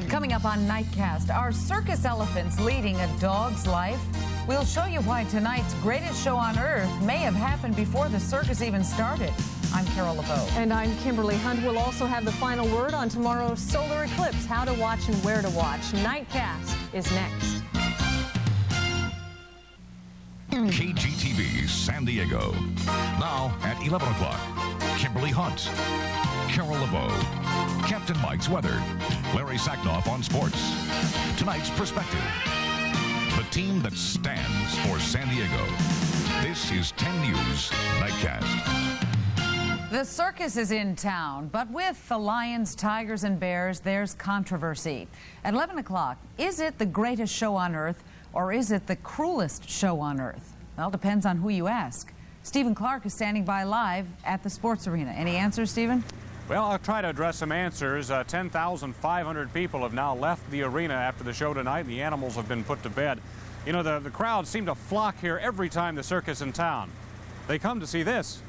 Coming up on Nightcast, are circus elephants leading a dog's life? We'll show you why tonight's greatest show on earth may have happened before the circus even started. I'm Carol LeBeau. And I'm Kimberly Hunt. We'll also have the final word on tomorrow's solar eclipse, how to watch and where to watch. Nightcast is next. KGTV San Diego. Now at 11 o'clock, Kimberly Hunt, Carol LeBeau, Captain Mike's weather, Larry Sacknoff on sports. Tonight's perspective, the team that stands for San Diego. This is 10 News Nightcast. The circus is in town, but with the lions, tigers, and bears, there's controversy. At 11 o'clock, is it the greatest show on earth, or is it the cruelest show on earth? Well, depends on who you ask. Stephen Clark is standing by live at the sports arena. Any answers, Stephen? Well, I'll try to address some answers. 10,500 people have now left the arena after the show tonight, and the animals have been put to bed. You know, the crowds seem to flock here every time the circus in town. They come to see this.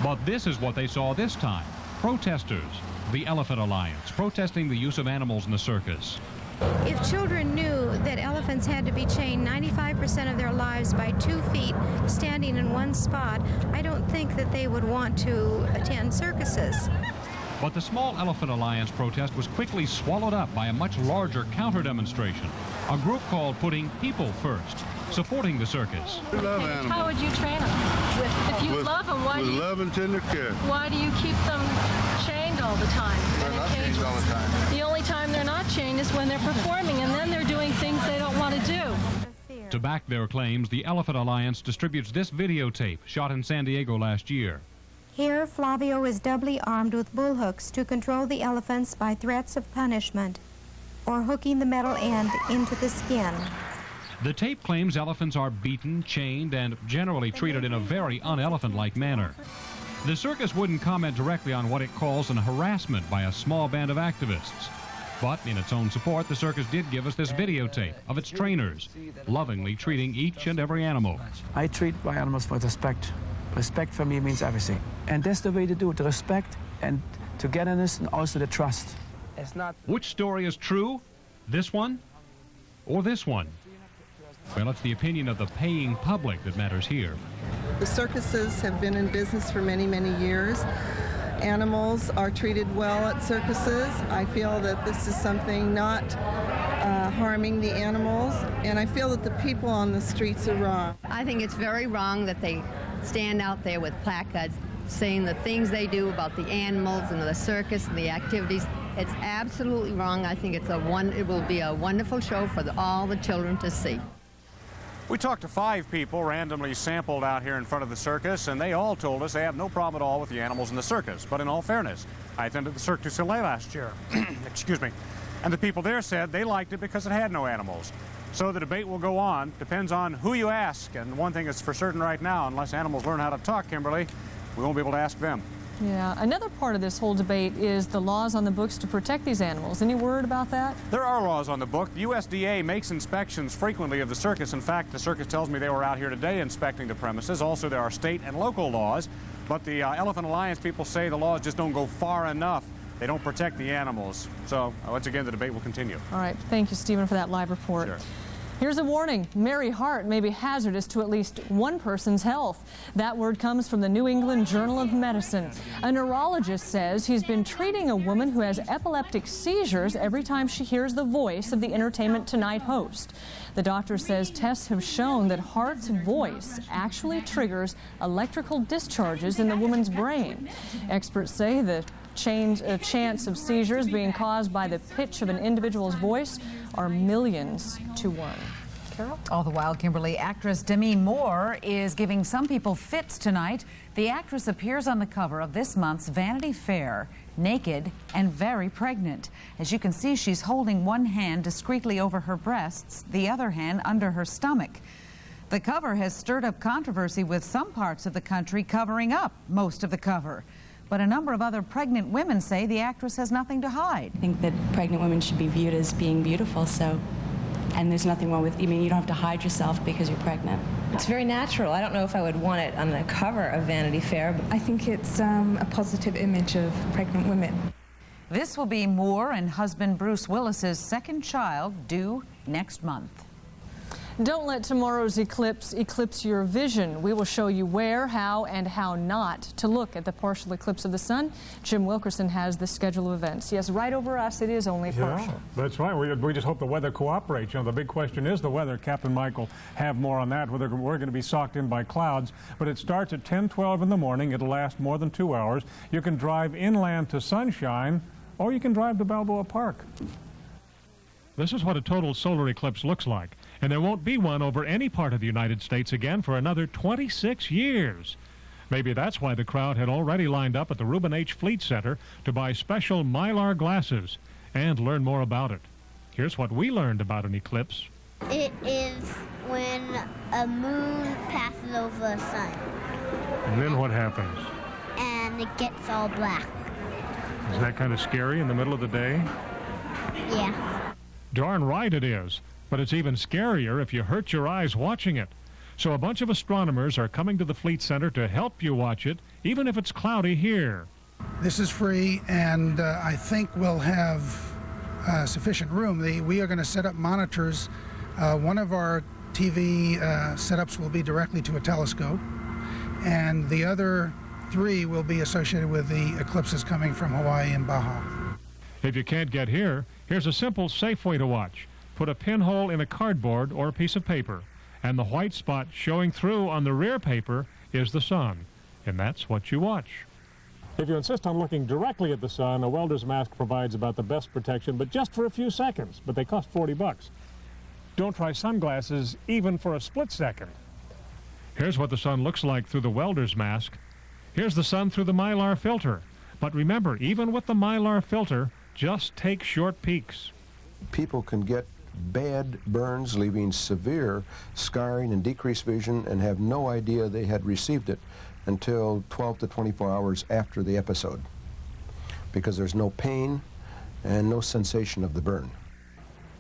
But this is what they saw this time. Protesters, the Elephant Alliance, protesting the use of animals in the circus. If children knew that elephants had to be chained 95% of their lives by 2 feet standing in one spot, I don't think that they would want to attend circuses. But the Small Elephant Alliance protest was quickly swallowed up by a much larger counter-demonstration, a group called Putting People First, supporting the circus. We love animals. How would you train them? If you love them, why do you keep them chained all the time? They're not chained all the time. The only time they're not chained is when they're performing, and then they're doing things they don't want to do. To back their claims, the Elephant Alliance distributes this videotape shot in San Diego last year. Here, Flavio is doubly armed with bull hooks to control the elephants by threats of punishment or hooking the metal end into the skin. The tape claims elephants are beaten, chained, and generally treated in a very un-elephant-like manner. The circus wouldn't comment directly on what it calls an harassment by a small band of activists. But in its own support, the circus did give us this videotape of its trainers, lovingly treating each and every animal. I treat my animals with respect. Respect for me means everything. And that's the way to do it, the respect and togetherness and also the trust. It's not... Which story is true? This one or this one? Well, it's the opinion of the paying public that matters here. The circuses have been in business for many, many years. Animals are treated well at circuses. I feel that this is something not harming the animals, and I feel that the people on the streets are wrong. I think it's very wrong that they stand out there with placards saying the things they do about the animals and the circus and the activities. It's absolutely wrong. I think it will be a wonderful show for all the children to see. We talked to 5 people randomly sampled out here in front of the circus, and they all told us they have no problem at all with the animals in the circus. But in all fairness, I attended the Cirque du Soleil last year, excuse me, and the people there said they liked it because it had no animals. So the debate will go on, depends on who you ask, and one thing is for certain right now, unless animals learn how to talk, Kimberly, we won't be able to ask them. Yeah, another part of this whole debate is the laws on the books to protect these animals. Any word about that? There are laws on the book. The USDA makes inspections frequently of the circus. In fact, the circus tells me they were out here today inspecting the premises. Also, there are state and local laws, but the Elephant Alliance people say the laws just don't go far enough. They don't protect the animals. So, once again, the debate will continue. All right. Thank you, Stephen, for that live report. Sure. Here's a warning. Mary Hart may be hazardous to at least one person's health. That word comes from the New England Journal of Medicine. A neurologist says he's been treating a woman who has epileptic seizures every time she hears the voice of the Entertainment Tonight host. The doctor says tests have shown that Hart's voice actually triggers electrical discharges in the woman's brain. Experts say the chance of seizures being caused by the pitch of an individual's voice are millions to 1. Carol? All the while, Kimberly, actress Demi Moore is giving some people fits tonight. The actress appears on the cover of this month's Vanity Fair, naked and very pregnant. As you can see, she's holding one hand discreetly over her breasts, the other hand under her stomach. The cover has stirred up controversy, with some parts of the country covering up most of the cover. But a number of other pregnant women say the actress has nothing to hide. I think that pregnant women should be viewed as being beautiful, so and there's nothing wrong with, I mean, you don't have to hide yourself because you're pregnant. It's very natural. I don't know if I would want it on the cover of Vanity Fair. But I think it's a positive image of pregnant women. This will be Moore and husband Bruce Willis's second child, due next month. Don't let tomorrow's eclipse your vision. We will show you where, how, and how not to look at the partial eclipse of the sun. Jim Wilkerson has the schedule of events. Yes, right over us, it is only partial. Yeah, that's right. We just hope the weather cooperates. You know, the big question is the weather. Captain Mike will have more on that. We're going to be socked in by clouds, but it starts at 10:12 in the morning. It'll last more than 2 hours. You can drive inland to sunshine, or you can drive to Balboa Park. This is what a total solar eclipse looks like, and there won't be one over any part of the United States again for another 26 years. Maybe that's why the crowd had already lined up at the Reuben H. Fleet Center to buy special Mylar glasses and learn more about it. Here's what we learned about an eclipse. It is when a moon passes over the sun. And then what happens? And it gets all black. Is that kind of scary in the middle of the day? Yeah. Darn right it is, but it's even scarier if you hurt your eyes watching it. So a bunch of astronomers are coming to the Fleet Center to help you watch it, even if it's cloudy here. This is free, and I think we'll have sufficient room. We are going to set up monitors. One of our TV setups will be directly to a telescope, and the other 3 will be associated with the eclipses coming from Hawaii and Baja. If you can't get here, here's a simple, safe way to watch. Put a pinhole in a cardboard or a piece of paper, and the white spot showing through on the rear paper is the sun, and that's what you watch. If you insist on looking directly at the sun, a welder's mask provides about the best protection, but just for a few seconds, but they cost $40. Don't try sunglasses even for a split second. Here's what the sun looks like through the welder's mask. Here's the sun through the Mylar filter. But remember, even with the Mylar filter, just take short peeks. People can get bad burns, leaving severe scarring and decreased vision, and have no idea they had received it until 12 to 24 hours after the episode, because there's no pain and no sensation of the burn.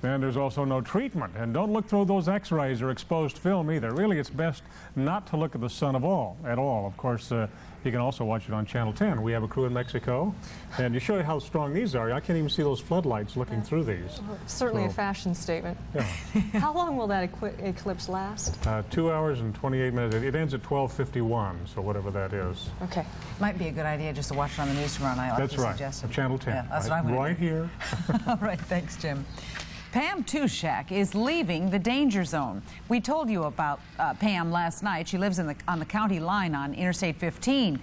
And there's also no treatment. And don't look through those x-rays or exposed film either. Really, it's best not to look at the sun at all. Of course, you can also watch it on Channel 10. We have a crew in Mexico, and to show you how strong these are, I can't even see those floodlights looking through these. Certainly a fashion statement. Yeah. How long will that eclipse last? 2 hours and 28 minutes. It ends at 12:51, so whatever that is. Okay. Might be a good idea just to watch it on the news tomorrow night, like That's you right. suggested. Channel 10. Yeah, that's what I'm right here. All right, thanks, Jim. Pam Tushak is leaving the danger zone. We told you about Pam last night. She lives on the county line on Interstate 15.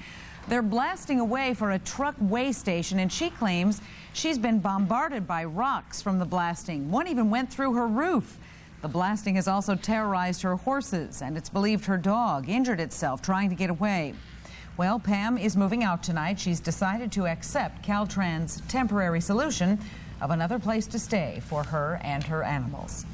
They're blasting away for a truck weigh station, and she claims she's been bombarded by rocks from the blasting. One even went through her roof. The blasting has also terrorized her horses, and it's believed her dog injured itself trying to get away. Well, Pam is moving out tonight. She's decided to accept Caltrans' temporary solution of another place to stay for her and her animals.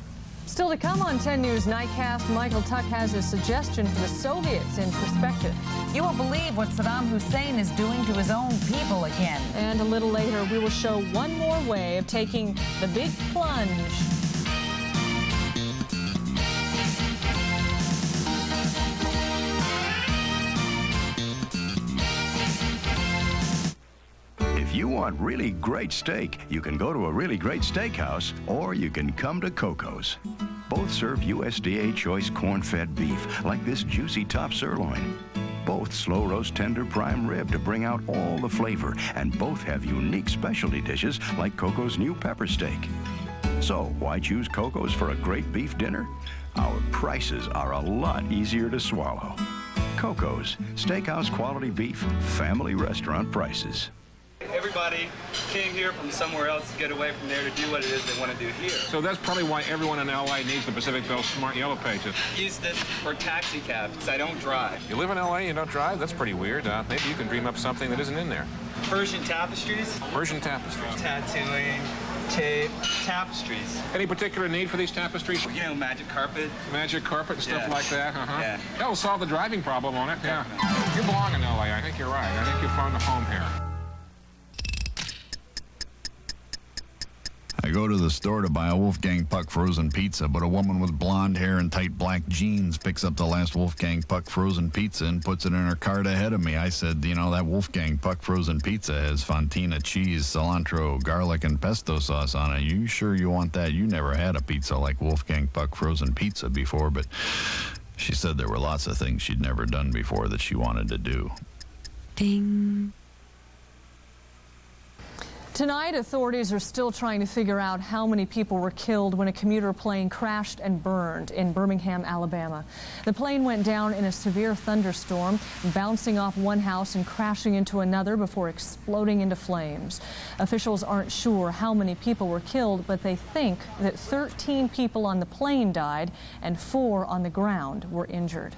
Still to come on 10 News Nightcast, Michael Tuck has a suggestion for the Soviets in perspective. You won't believe what Saddam Hussein is doing to his own people again. And a little later, we will show one more way of taking the big plunge. If you want really great steak, you can go to a really great steakhouse, or you can come to Coco's. Both serve USDA choice corn-fed beef, like this juicy top sirloin. Both slow roast tender prime rib to bring out all the flavor, and both have unique specialty dishes like Coco's new pepper steak. So why choose Coco's for a great beef dinner? Our prices are a lot easier to swallow. Coco's, steakhouse quality beef, family restaurant prices. Everybody came here from somewhere else to get away from there to do what it is they want to do here. So that's probably why everyone in LA needs the Pacific Bell Smart Yellow Pages. Use this for taxi cabs, because I don't drive. You live in LA and you don't drive? That's pretty weird. Maybe you can dream up something that isn't in there. Persian tapestries. Persian tapestries. Tattooing, tape, tapestries. Any particular need for these tapestries? You know, magic carpet. Magic carpet and stuff like that? Yeah. That'll solve the driving problem on it, yeah. You belong in LA. I think you're right. I think you found a home here. I go to the store to buy a Wolfgang Puck frozen pizza, but a woman with blonde hair and tight black jeans picks up the last Wolfgang Puck frozen pizza and puts it in her cart ahead of me. I said, you know, that Wolfgang Puck frozen pizza has Fontina cheese, cilantro, garlic, and pesto sauce on it. You sure you want that? You never had a pizza like Wolfgang Puck frozen pizza before, but she said there were lots of things she'd never done before that she wanted to do. Ding. Tonight, authorities are still trying to figure out how many people were killed when a commuter plane crashed and burned in Birmingham, Alabama. The plane went down in a severe thunderstorm, bouncing off one house and crashing into another before exploding into flames. Officials aren't sure how many people were killed, but they think that 13 people on the plane died and 4 on the ground were injured.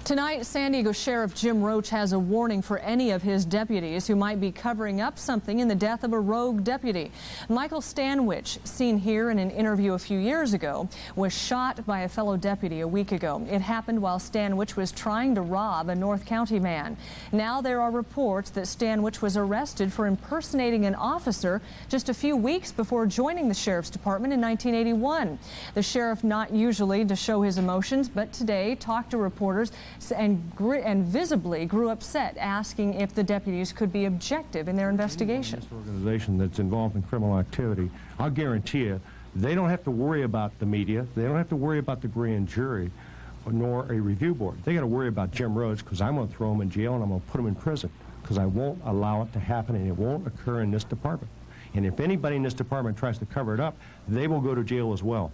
Tonight, San Diego Sheriff Jim Roach has a warning for any of his deputies who might be covering up something in the death of a rogue deputy. Michael Stanwich, seen here in an interview a few years ago, was shot by a fellow deputy a week ago. It happened while Stanwich was trying to rob a North County man. Now there are reports that Stanwich was arrested for impersonating an officer just a few weeks before joining the Sheriff's Department in 1981. The sheriff, not usually to show his emotions, but today talked to reporters and visibly grew upset, asking if the deputies could be objective in their investigation. This organization that's involved in criminal activity, I'll guarantee you, they don't have to worry about the media, they don't have to worry about the grand jury, nor a review board. They got to worry about Jim Roach, because I'm going to throw him in jail and I'm going to put him in prison, because I won't allow it to happen, and it won't occur in this department. And if anybody in this department tries to cover it up, they will go to jail as well.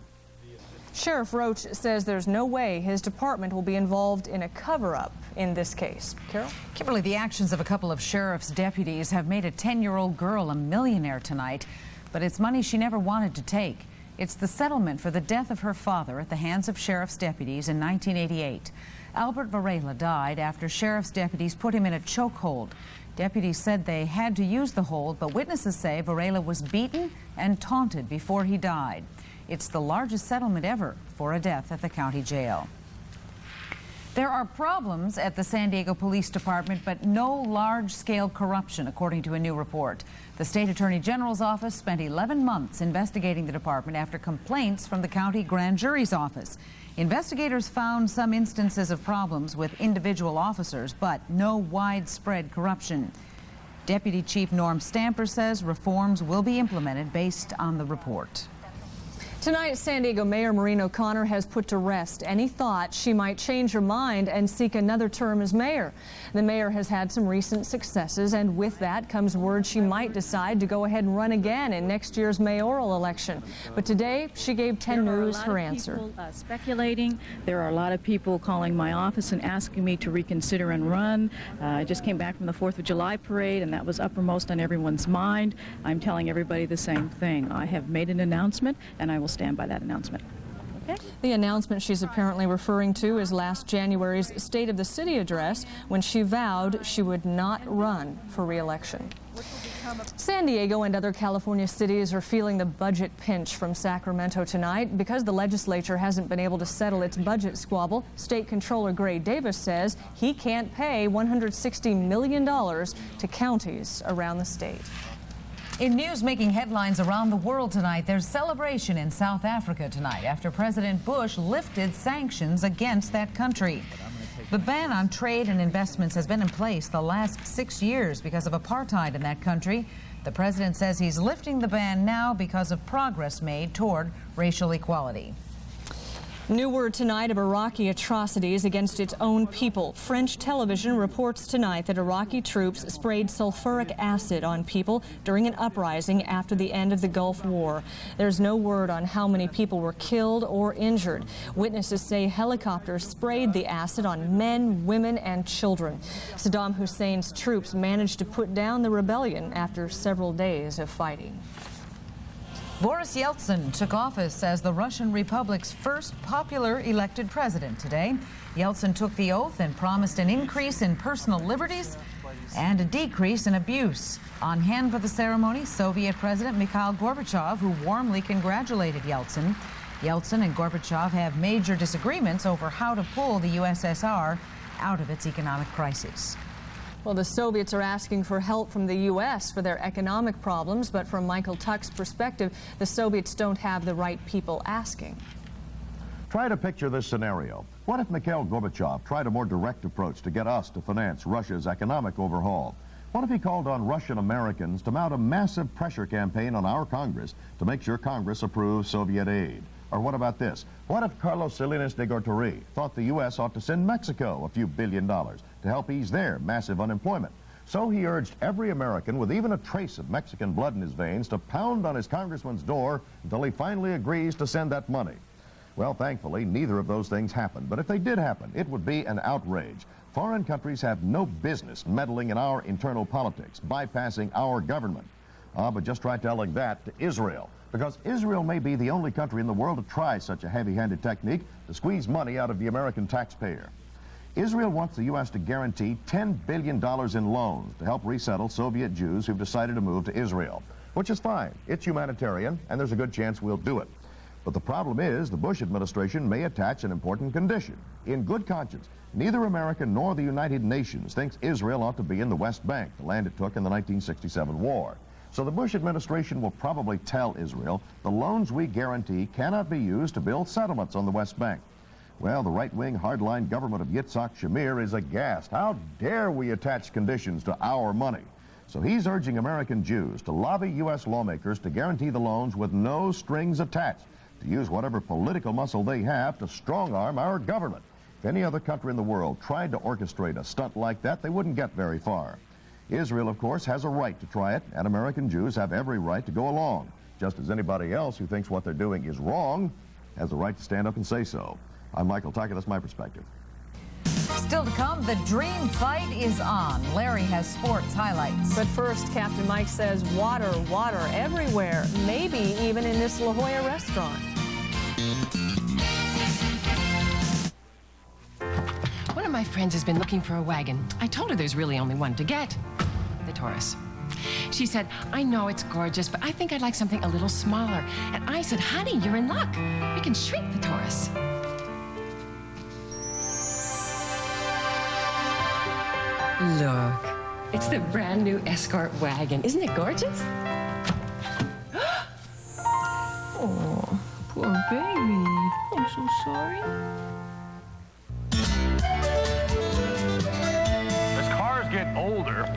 Sheriff Roach says there's no way his department will be involved in a cover-up in this case. Carol? Kimberly, the actions of a couple of sheriff's deputies have made a 10-year-old girl a millionaire tonight, but it's money she never wanted to take. It's the settlement for the death of her father at the hands of sheriff's deputies in 1988. Albert Varela died after sheriff's deputies put him in a chokehold. Deputies said they had to use the hold, but witnesses say Varela was beaten and taunted before he died. It's the largest settlement ever for a death at the county jail. There are problems at the San Diego Police Department, but no large-scale corruption, according to a new report. The State Attorney General's office spent 11 months investigating the department after complaints from the county grand jury's office. Investigators found some instances of problems with individual officers, but no widespread corruption. Deputy Chief Norm Stamper says reforms will be implemented based on the report. Tonight, San Diego Mayor Maureen O'Connor has put to rest any thought she might change her mind and seek another term as mayor. The mayor has had some recent successes, and with that comes word she might decide to go ahead and run again in next year's mayoral election. But today, she gave 10 News her answer. Speculating. There are a lot of people calling my office and asking me to reconsider and run. I just came back from the 4th of July parade, and that was uppermost on everyone's mind. I'm telling everybody the same thing. I have made an announcement, and I will stand by that announcement. Okay. The announcement she's apparently referring to is last January's State of the City address, when she vowed she would not run for re-election. San Diego and other California cities are feeling the budget pinch from Sacramento tonight. Because the legislature hasn't been able to settle its budget squabble, State Controller Gray Davis says he can't pay $160 million to counties around the state. In news making headlines around the world tonight, there's celebration in South Africa tonight after President Bush lifted sanctions against that country. The ban on trade and investments has been in place the last 6 years because of apartheid in that country. The president says he's lifting the ban now because of progress made toward racial equality. New word tonight of Iraqi atrocities against its own people. French television reports tonight that Iraqi troops sprayed sulfuric acid on people during an uprising after the end of the Gulf War. There's no word on how many people were killed or injured. Witnesses say helicopters sprayed the acid on men, women, and children. Saddam Hussein's troops managed to put down the rebellion after several days of fighting. Boris Yeltsin took office as the Russian Republic's first popular elected president today. Yeltsin took the oath and promised an increase in personal liberties and a decrease in abuse. On hand for the ceremony, Soviet President Mikhail Gorbachev, who warmly congratulated Yeltsin. Yeltsin and Gorbachev have major disagreements over how to pull the USSR out of its economic crisis. Well, the Soviets are asking for help from the U.S. for their economic problems, but from Michael Tuck's perspective, the Soviets don't have the right people asking. Try to picture this scenario. What if Mikhail Gorbachev tried a more direct approach to get us to finance Russia's economic overhaul? What if he called on Russian Americans to mount a massive pressure campaign on our Congress to make sure Congress approves Soviet aid? Or what about this? What if Carlos Salinas de Gortari thought the U.S. ought to send Mexico a few $1 billion to help ease their massive unemployment? So he urged every American with even a trace of Mexican blood in his veins to pound on his congressman's door until he finally agrees to send that money. Well, thankfully, neither of those things happened. But if they did happen, it would be an outrage. Foreign countries have no business meddling in our internal politics, bypassing our government. But just try telling that to Israel, because Israel may be the only country in the world to try such a heavy-handed technique to squeeze money out of the American taxpayer. Israel wants the U.S. to guarantee $10 billion in loans to help resettle Soviet Jews who've decided to move to Israel, which is fine. It's humanitarian, and there's a good chance we'll do it. But the problem is the Bush administration may attach an important condition. In good conscience, neither America nor the United Nations thinks Israel ought to be in the West Bank, the land it took in the 1967 war. So the Bush administration will probably tell Israel the loans we guarantee cannot be used to build settlements on the West Bank. Well, the right-wing hardline government of Yitzhak Shamir is aghast. How dare we attach conditions to our money? So he's urging American Jews to lobby U.S. lawmakers to guarantee the loans with no strings attached, to use whatever political muscle they have to strong-arm our government. If any other country in the world tried to orchestrate a stunt like that, they wouldn't get very far. Israel, of course, has a right to try it, and American Jews have every right to go along, just as anybody else who thinks what they're doing is wrong has the right to stand up and say so. I'm Michael Tucker. That's my perspective. Still to come, the dream fight is on. Larry has sports highlights. But first, Captain Mike says water, water everywhere, maybe even in this La Jolla restaurant. One of my friends has been looking for a wagon. I told her there's really only one to get, the Taurus. She said, I know it's gorgeous, but I think I'd like something a little smaller. And I said, honey, you're in luck. We can shrink the Taurus. Look, it's the brand new Escort wagon. Isn't it gorgeous? Oh, poor baby. I'm so sorry. As cars get older,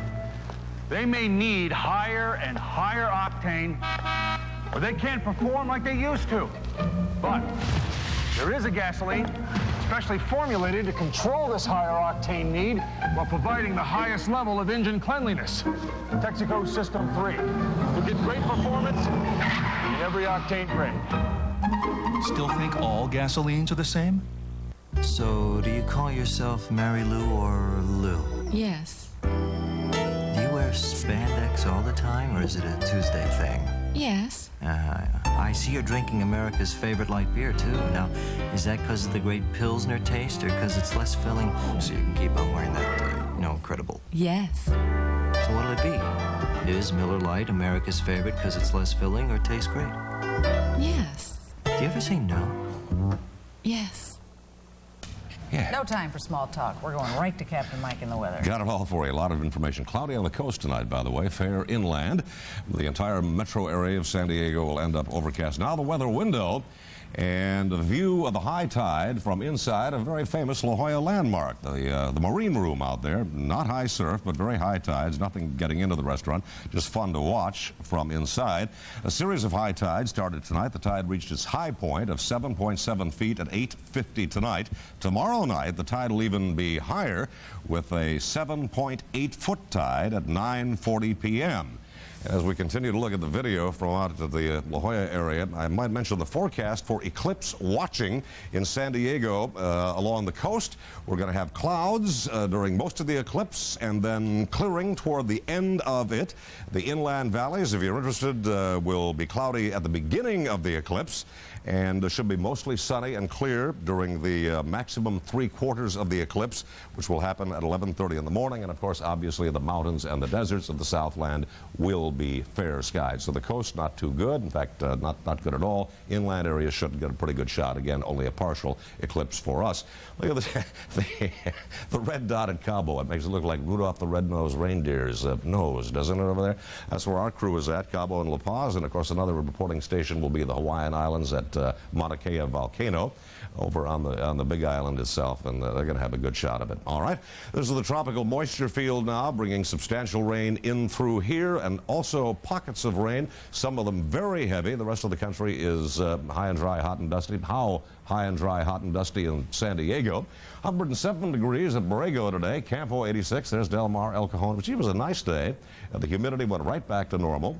they may need higher and higher octane, or they can't perform like they used to. But there is a gasoline specially formulated to control this higher octane need while providing the highest level of engine cleanliness. Texaco System 3. You get great performance in every octane grade. Still think all gasolines are the same? So, do you call yourself Mary Lou or Lou? Yes. Do you wear spandex all the time, or is it a Tuesday thing? Yes. I see you're drinking America's favorite light beer, too. Now, is that because of the great Pilsner taste, or because it's less filling, so you can keep on wearing that, incredible? Yes. So what'll it be? Is Miller Lite America's favorite because it's less filling or tastes great? Yes. Do you ever say no? Yes. Yeah. No time for small talk. We're going right to Captain Mike in the weather. Got it all for you. A lot of information. Cloudy on the coast tonight, by the way. Fair inland. The entire metro area of San Diego will end up overcast. Now the weather window and a view of the high tide from inside a very famous La Jolla landmark, the marine room out there. Not high surf, but very high tides. Nothing getting into the restaurant. Just fun to watch from inside. A series of high tides started tonight. The tide reached its high point of 7.7 feet at 8:50 tonight. Tomorrow night, the tide will even be higher with a 7.8-foot tide at 9:40 p.m. As we continue to look at the video from out at the La Jolla area, I might mention the forecast for eclipse watching in San Diego along the coast. We're going to have clouds during most of the eclipse and then clearing toward the end of it. The inland valleys, if you're interested, will be cloudy at the beginning of the eclipse and should be mostly sunny and clear during the maximum 3/4 of the eclipse, which will happen at 11:30 in the morning. And of course, obviously, the mountains and the deserts of the Southland will be fair skies. So the coast not too good. In fact, not good at all. Inland areas should get a pretty good shot. Again, only a partial eclipse for us. Look at the red dot at Cabo. It makes it look like Rudolph the Red-Nosed Reindeer's nose, doesn't it, over there? That's where our crew is at, Cabo and La Paz. And, of course, another reporting station will be the Hawaiian Islands at Mauna Kea Volcano over on the Big Island itself, and they're going to have a good shot of it. All right. This is the tropical moisture field now, bringing substantial rain in through here, and also pockets of rain, some of them very heavy. The rest of the country is high and dry, hot and dusty. How high and dry, hot and dusty in San Diego? 107 degrees at Borrego today. Campo 86. There's Del Mar, El Cajon, which was a nice day. The humidity went right back to normal.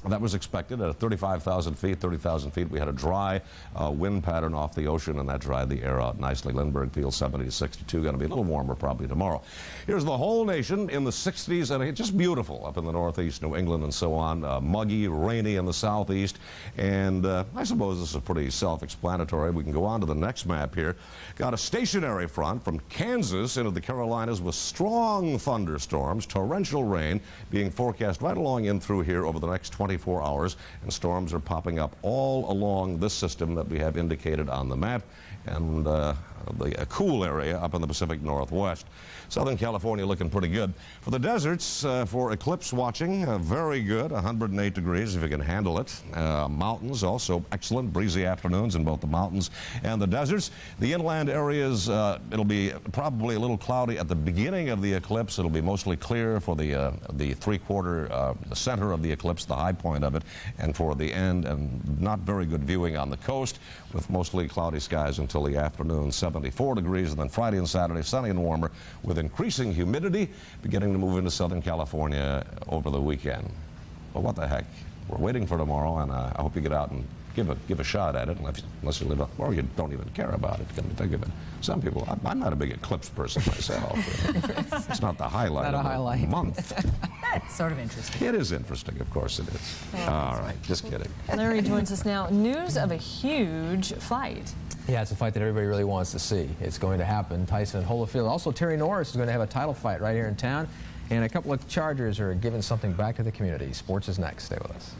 That was expected at 35,000 feet, 30,000 feet. We had a dry wind pattern off the ocean, and that dried the air out nicely. Lindbergh Field 70 to 62. Going to be a little warmer probably tomorrow. Here's the whole nation in the 60s, and it's just beautiful up in the northeast, New England, and so on. Muggy, rainy in the southeast, and I suppose this is pretty self-explanatory. We can go on to the next map here. Got a stationary front from Kansas into the Carolinas with strong thunderstorms, torrential rain being forecast right along in through here over the next 24 hours, and storms are popping up all along this system that we have indicated on the map, and a cool area up in the Pacific Northwest. Southern California looking pretty good. For the deserts, for eclipse watching, very good, 108 degrees if you can handle it. Mountains also excellent, breezy afternoons in both the mountains and the deserts. The inland areas, it'll be probably a little cloudy at the beginning of the eclipse. It'll be mostly clear for the the center of the eclipse, the high point of it, and for the end, and not very good viewing on the coast with mostly cloudy skies until the afternoon, 74 degrees, and then Friday and Saturday sunny and warmer with increasing humidity beginning to move into Southern California over the weekend. Well, what the heck? We're waiting for tomorrow, and I hope you get out and give a shot at it, unless you live up, or you don't even care about it. Can you think of it? Some people, I'm not a big eclipse person myself. It's not the highlight of the month. That's sort of interesting. It is interesting, of course it is. All right, just kidding. Larry joins us now. News of a huge fight. Yeah, it's a fight that everybody really wants to see. It's going to happen. Tyson and Holyfield. Also, Terry Norris is going to have a title fight right here in town. And a couple of Chargers are giving something back to the community. Sports is next. Stay with us.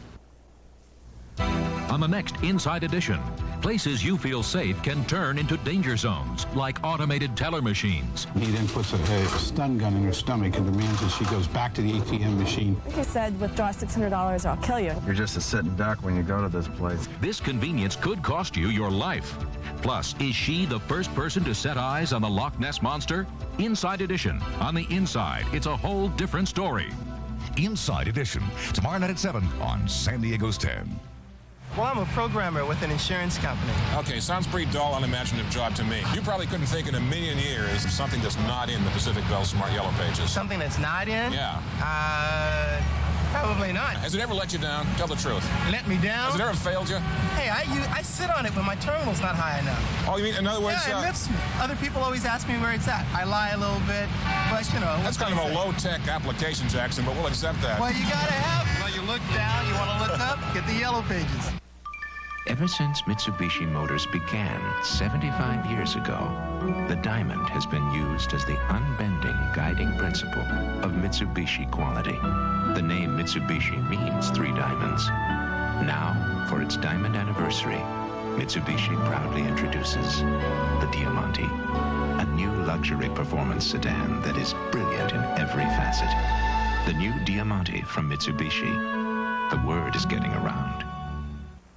On the next Inside Edition, places you feel safe can turn into danger zones, like automated teller machines. He then puts a stun gun in her stomach and demands that she goes back to the ATM machine. He said, withdraw $600 or I'll kill you. You're just a sitting duck when you go to this place. This convenience could cost you your life. Plus, is she the first person to set eyes on the Loch Ness Monster? Inside Edition. On the inside, it's a whole different story. Inside Edition, tomorrow night at 7 on San Diego's 10. Well, I'm a programmer with an insurance company. Okay, sounds pretty dull, unimaginative job to me. You probably couldn't think in a million years of something that's not in the Pacific Bell Smart Yellow Pages. Something that's not in? Yeah. Probably not. Has it ever let you down? Tell the truth. Let me down? Has it ever failed you? Hey, I sit on it, but my terminal's not high enough. Oh, you mean, in other words... Yeah, it lifts me. Other people always ask me where it's at. I lie a little bit, but, you know... That's kind of a low-tech application, Jackson, but we'll accept that. Well, you gotta have it. Well, you look down, you want to look up, get the yellow pages. Ever since Mitsubishi Motors began 75 years ago, the diamond has been used as the unbending guiding principle of Mitsubishi quality. The name Mitsubishi means 3 diamonds. Now, for its diamond anniversary, Mitsubishi proudly introduces the Diamante, a new luxury performance sedan that is brilliant in every facet. The new Diamante from Mitsubishi. The word is getting around.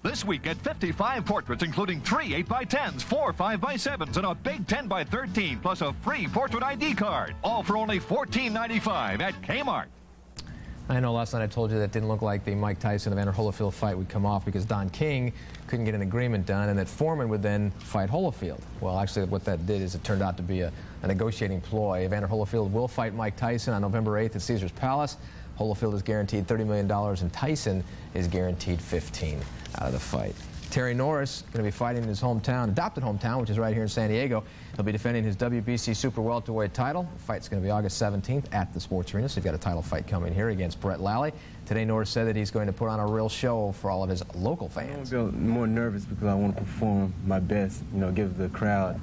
This week, get 55 portraits, including 3 8x10s, 4 5x7s, and a big 10x13, plus a free portrait ID card. All for only $14.95 at Kmart. I know last night I told you that it didn't look like the Mike Tyson Evander Holyfield fight would come off because Don King couldn't get an agreement done, and that Foreman would then fight Holyfield. Well, actually, what that did is it turned out to be a negotiating ploy. Evander Holyfield will fight Mike Tyson on November 8th at Caesars Palace. Holyfield is guaranteed $30 million, and Tyson is guaranteed $15 out of the fight. Terry Norris going to be fighting in his hometown, adopted hometown, which is right here in San Diego. He'll be defending his WBC Super Welterweight title. The fight's going to be August 17th at the Sports Arena, so he's got a title fight coming here against Brett Lally. Today, Norris said that he's going to put on a real show for all of his local fans. I'm more nervous because I want to perform my best, you know, give the crowd,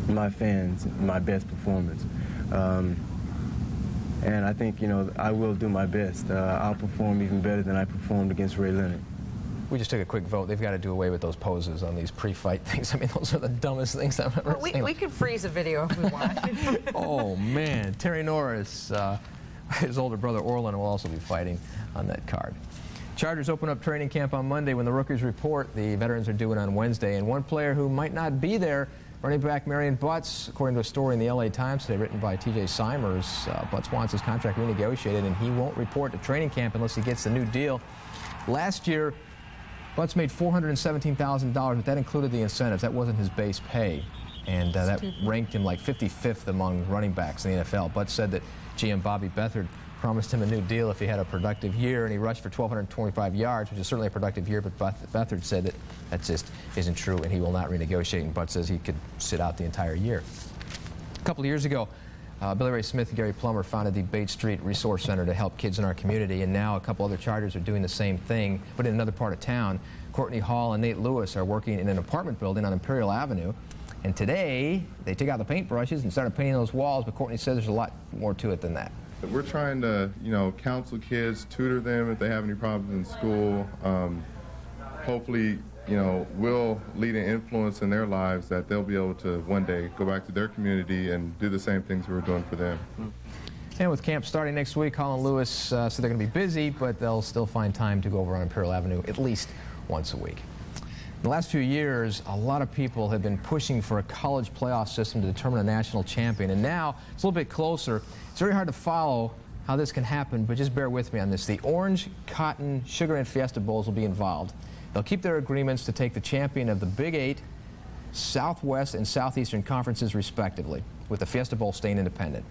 my fans, my best performance. And I think, you know, I will do my best. I'll perform even better than I performed against Ray Leonard. We just took a quick vote. They've got to do away with those poses on these pre-fight things. I mean, those are the dumbest things I've ever seen. We could freeze a video if we want. Oh, man. Terry Norris, his older brother Orlin will also be fighting on that card. Chargers open up training camp on Monday. When the rookies report, the veterans are due in on Wednesday. And one player who might not be there, running back Marion Butts, according to a story in the LA Times today written by TJ Simers, Butts wants his contract renegotiated, and he won't report to training camp unless he gets the new deal. Last year, Butts made $417,000, but that included the incentives. That wasn't his base pay. And that ranked him like 55th among running backs in the NFL. Butts said that GM Bobby Beathard promised him a new deal if he had a productive year, and he rushed for 1,225 yards, which is certainly a productive year, but Beathard said that just isn't true, and he will not renegotiate, and Butts says he could sit out the entire year. A couple of years ago, Billy Ray Smith and Gary Plummer founded the Bate Street Resource Center to help kids in our community, and now a couple other Chargers are doing the same thing, but in another part of town. Courtney Hall and Nate Lewis are working in an apartment building on Imperial Avenue, and today they took out the paintbrushes and started painting those walls, but Courtney says there's a lot more to it than that. We're trying to, you know, counsel kids, tutor them if they have any problems in school. Hopefully, you know, we'll lead an influence in their lives that they'll be able to one day go back to their community and do the same things we were doing for them. And with camp starting next week, Hall and Lewis said they're going to be busy, but they'll still find time to go over on Imperial Avenue at least once a week. In the last few years, a lot of people have been pushing for a college playoff system to determine a national champion, and now it's a little bit closer. It's very hard to follow how this can happen, but just bear with me on this. The Orange, Cotton, Sugar, and Fiesta Bowls will be involved. They'll keep their agreements to take the champion of the Big 8, Southwest, and Southeastern conferences, respectively, with the Fiesta Bowl staying independent.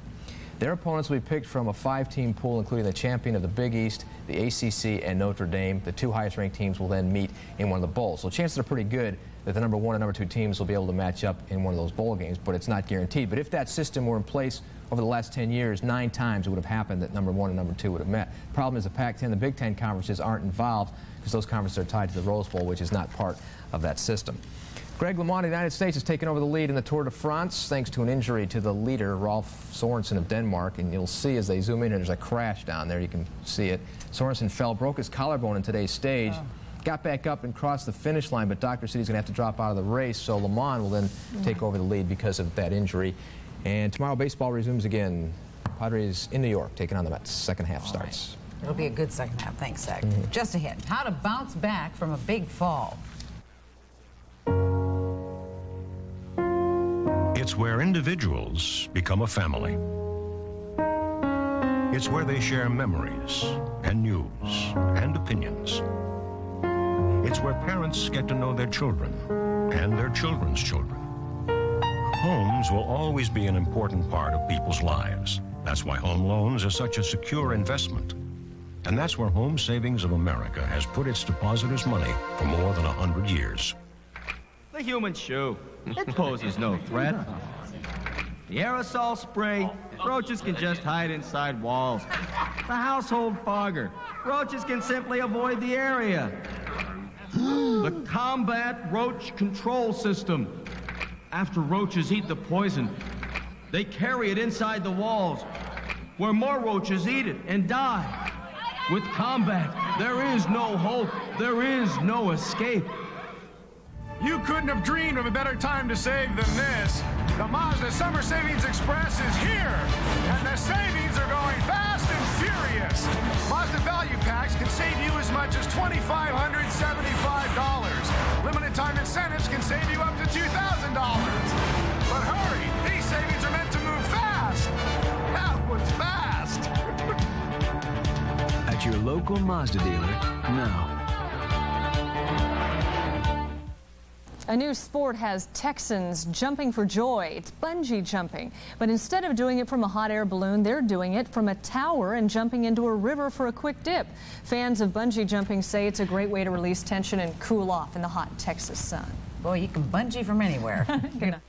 Their opponents will be picked from a 5-team pool, including the champion of the Big East, the ACC, and Notre Dame. The two highest-ranked teams will then meet in one of the bowls. So chances are pretty good that the number 1 and number 2 teams will be able to match up in one of those bowl games, but it's not guaranteed. But if that system were in place over the last 10 years, 9 times it would have happened that number 1 and number 2 would have met. Problem is the Pac-10, the Big Ten conferences aren't involved because those conferences are tied to the Rose Bowl, which is not part of that system. Greg LeMond of the United States has taken over the lead in the Tour de France thanks to an injury to the leader, Rolf Sorensen of Denmark. And you'll see as they zoom in, there's a crash down there. You can see it. Sorensen fell, broke his collarbone in today's stage, got back up and crossed the finish line, but doctors said he's going to have to drop out of the race. So LeMond will then take over the lead because of that injury. And tomorrow baseball resumes again. Padres in New York taking on the Mets. Second half starts. It'll be a good second half. Thanks, Zach. Just ahead, how to bounce back from a big fall. It's where individuals become a family. It's where they share memories and news and opinions. It's where parents get to know their children and their children's children. Homes will always be an important part of people's lives. That's why home loans are such a secure investment. And that's where Home Savings of America has put its depositors' money for more than 100 years. The human shoe. It poses no threat. The aerosol spray, roaches can just hide inside walls. The household fogger, roaches can simply avoid the area. The combat roach control system. After roaches eat the poison, they carry it inside the walls, where more roaches eat it and die. With combat, there is no hope. There is no escape. You couldn't have dreamed of a better time to save than this. The Mazda Summer Savings Express is here, and the savings are going fast and furious. Mazda Value Packs can save you as much as $2,575. Limited time incentives can save you up to $2,000. But hurry, these savings are meant to move fast. That was fast. At your local Mazda dealer now. A new sport has Texans jumping for joy. It's bungee jumping. But instead of doing it from a hot air balloon, they're doing it from a tower and jumping into a river for a quick dip. Fans of bungee jumping say it's a great way to release tension and cool off in the hot Texas sun. Boy, you can bungee from anywhere. Good night.